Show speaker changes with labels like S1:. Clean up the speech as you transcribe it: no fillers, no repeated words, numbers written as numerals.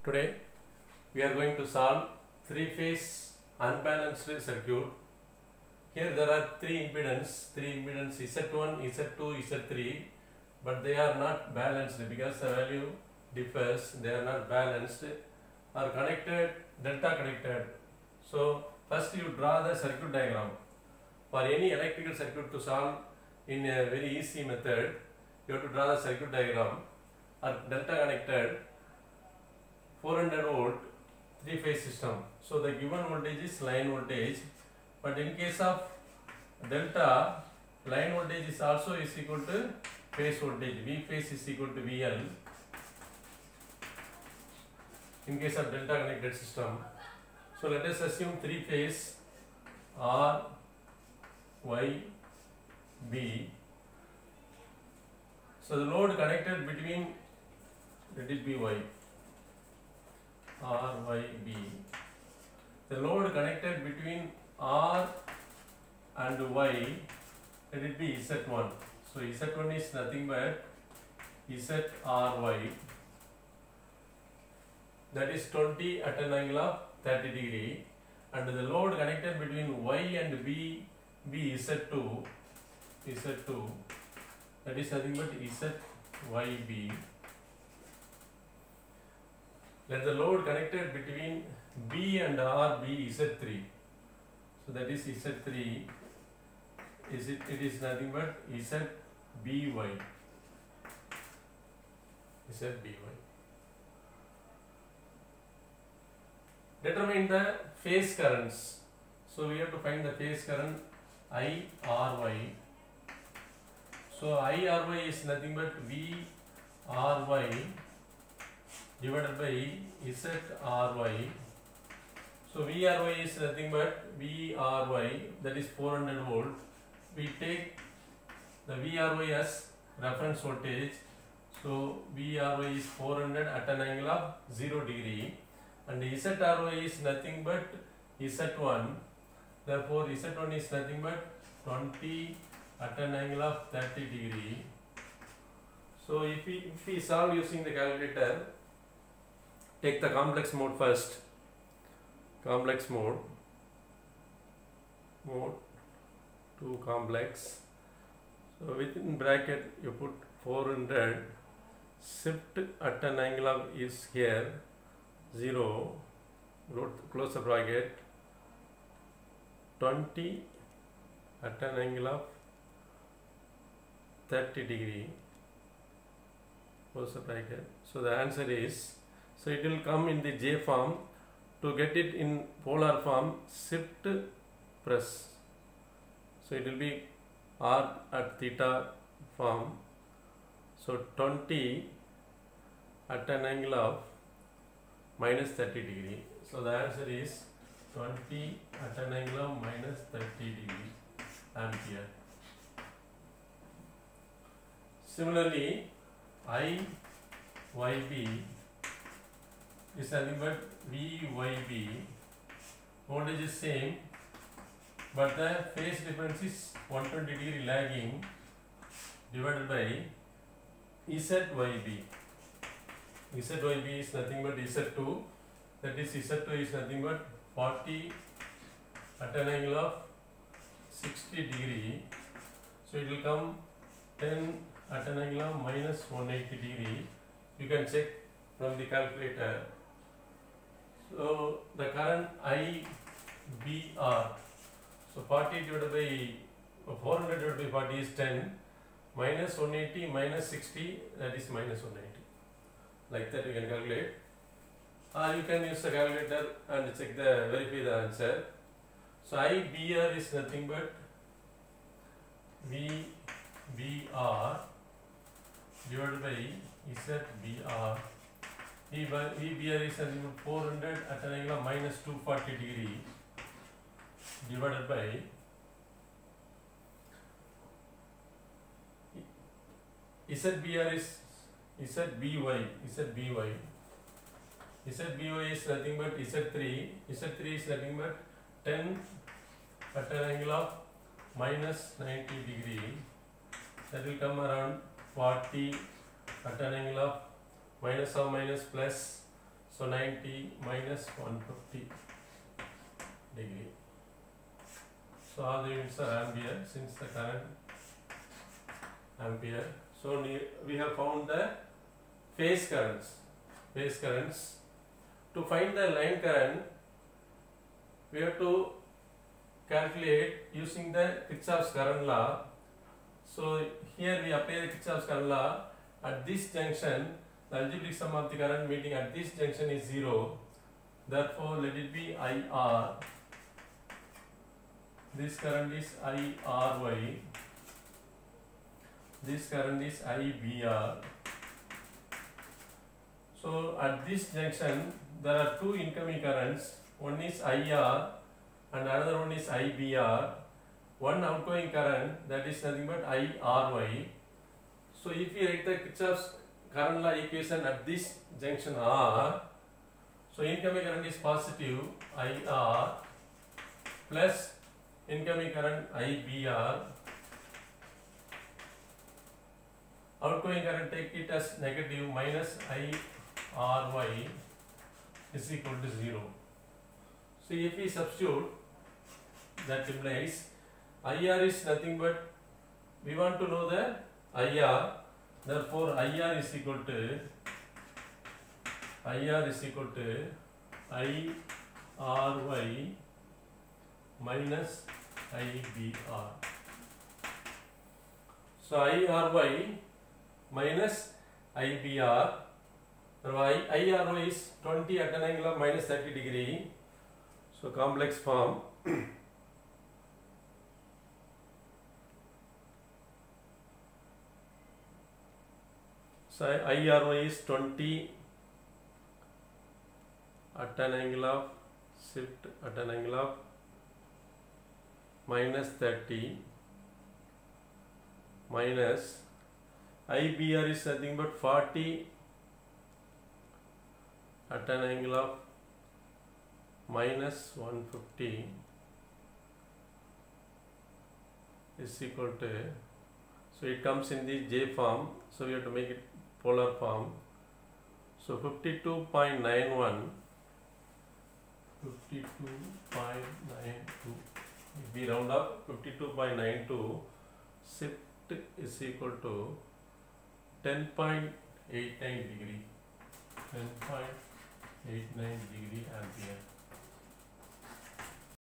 S1: Today we are going to solve three-phase unbalanced circuit. Here there are three impedance Z1, Z2, Z3, but they are not balanced because the value differs. They are not balanced, are connected, delta connected. So first you draw the circuit diagram. For any electrical circuit to solve in a very easy method, you have to draw the circuit diagram. Are delta connected, 400 volt, three-phase system. So the given voltage is line voltage, but in case of delta, line voltage is also is equal to phase voltage. V phase is equal to VL. In case of delta connected system, so let us assume three phase R, Y, B. So the load connected between, let it be Y, R, Y, B. The load connected between R and Y, let it be Z1. So Z1 is nothing but ZRY. That is 20 at an angle of 30 degree, and the load connected between Y and B Z2, that is nothing but ZYB. Let the load connected between B and R be Z3. So that is Z3. It is nothing but ZBY. Determine the phase currents. So we have to find the phase current IRY. So IRY is nothing but VRY divided by ZRY. So VRY is nothing but VRY, that is 400 volt. We take the VRY as reference voltage. So VRY is 400 at an angle of 0 degree, and ZRY is nothing but Z1. Therefore Z1 is nothing but 20 at an angle of 30 degree. So if we solve using the calculator, take the complex mode first. Complex mode to complex. So within bracket you put 400, shift at an angle of is here 0, close the bracket, 20 at an angle of 30 degree, close the bracket. So the answer is, so it will come in the J form. To get it in polar form, shift press. So it will be R at theta form. So 20 at an angle of minus 30 degree. So the answer is 20 at an angle of minus 30 degree ampere. Similarly, IYB is nothing but VYB. Voltage is same, but the phase difference is 120 degree lagging divided by ZYB. ZYB is nothing but Z2. That is Z2 is nothing but 40 at an angle of 60 degree. So it will come 10 at an angle of minus 180 degree. You can check from the calculator. So the current IBR, so 40 divided by 400 divided by 40 is 10, minus 180 minus 60, that is minus 180. Like that you can calculate, or you can use the calculator and check verify the answer. So IBR is nothing but VBR divided by ZBR. VBR is 400 at an angle of minus 240 degree divided by ZBR is ZBY. ZBY is nothing but Z3. Z3 is nothing but 10 at an angle of minus 90 degree. That will come around 40 at an angle of minus or minus plus. So 90 minus 150 degree. So all the units are ampere since the current ampere. So we have found the phase currents. Phase currents. To find the line current, we have to calculate using the Kirchhoff's current law. So here we apply the Kirchhoff's current law. At this junction, the algebraic sum of the current meeting at this junction is 0. Therefore, let it be IR. This current is IRY. This current is IBR. So at this junction, there are two incoming currents. One is IR and another one is IBR. One outgoing current, that is nothing but IRY. So if we write the Kirchhoff's current law equation at this junction R, so incoming current is positive IR plus incoming current IBR. Outgoing current, take it as negative, minus IRY is equal to 0. So if we substitute, that implies IR is nothing but, we want to know the IR, therefore IR is equal to IRY minus IBR. So IRY minus IBR, IRY is 20 at an angle of minus 30 degree. So complex form. So IRY is 20 at an angle of shift at an angle of minus 30 minus IBR is nothing but 40 at an angle of minus 150 is equal to, so it comes in the J form, so we have to make it polar form. So 52.91, if we round up 52.92, shift is equal to 10.89 degree, 10.89 degree ampere.